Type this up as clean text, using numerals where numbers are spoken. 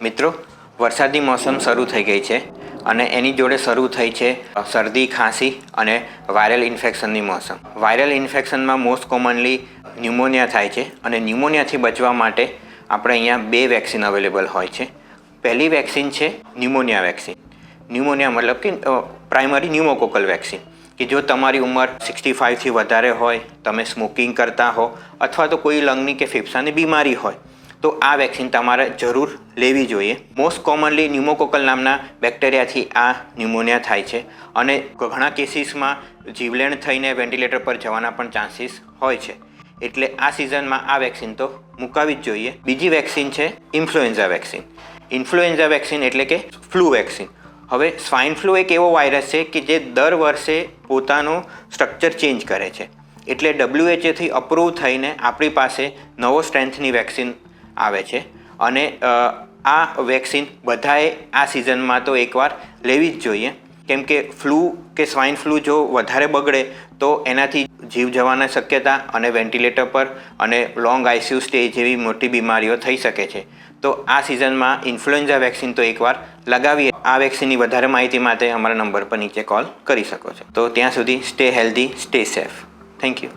મિત્રો, વરસાદની મોસમ શરૂ થઈ ગઈ છે અને એની જોડે શરૂ થઈ છે શરદી, ખાંસી અને વાયરલ ઇન્ફેક્શનની મોસમ. વાયરલ ઇન્ફેક્શનમાં મોસ્ટ કોમનલી ન્યુમોનિયા થાય છે અને ન્યુમોનિયાથી બચવા માટે આપણે અહીંયા 2 વેક્સિન અવેલેબલ હોય છે. પહેલી વેક્સિન છે ન્યુમોનિયા વેક્સિન. ન્યુમોનિયા મતલબ કે પ્રાઇમરી ન્યુમોકોકલ વેક્સિન, કે જો તમારી ઉંમર 65થી વધારે હોય, તમે સ્મોકિંગ કરતા હો અથવા તો કોઈ લંગની કે ફેફસાની બીમારી હોય તો આ વેક્સિન તમારે જરૂર લેવી જોઈએ. મોસ્ટ કોમનલી ન્યુમોકોકલ નામના બેક્ટેરિયાથી આ ન્યુમોનિયા થાય છે અને ઘણા કેસીસમાં જીવલેણ થઈને વેન્ટિલેટર પર જવાના પણ ચાન્સીસ હોય છે. એટલે આ સિઝનમાં આ વેક્સિન તો મુકાવી જ જોઈએ. બીજી વેક્સિન છે ઇન્ફ્લુએન્ઝા વેક્સિન. ઇન્ફ્લુએન્ઝા વેક્સિન એટલે કે ફ્લૂ વેક્સિન. હવે સ્વાઇન ફ્લૂ એક એવો વાયરસ છે કે જે દર વર્ષે પોતાનું સ્ટ્રક્ચર ચેન્જ કરે છે. એટલે WHOથી અપ્રૂવ થઈને આપણી પાસે નવો સ્ટ્રેન્થની વેક્સિન આવે છે અને આ વેક્સિન બધાએ આ સિઝનમાં તો એકવાર લેવી જ જોઈએ. કેમ કે ફ્લૂ કે સ્વાઇન ફ્લૂ જો વધારે બગડે તો એનાથી જીવ જવાના શક્યતા અને વેન્ટિલેટર પર અને લોંગ ICU સ્ટે જેવી મોટી બીમારીઓ થઈ શકે છે. તો આ સિઝનમાં ઇન્ફ્લુએન્ઝા વેક્સિન તો એકવાર લગાવીએ. આ વેક્સિનની વધારે માહિતી માટે અમારા નંબર પર નીચે કોલ કરી શકો છો. તો ત્યાં સુધી stay healthy, stay safe. Thank you.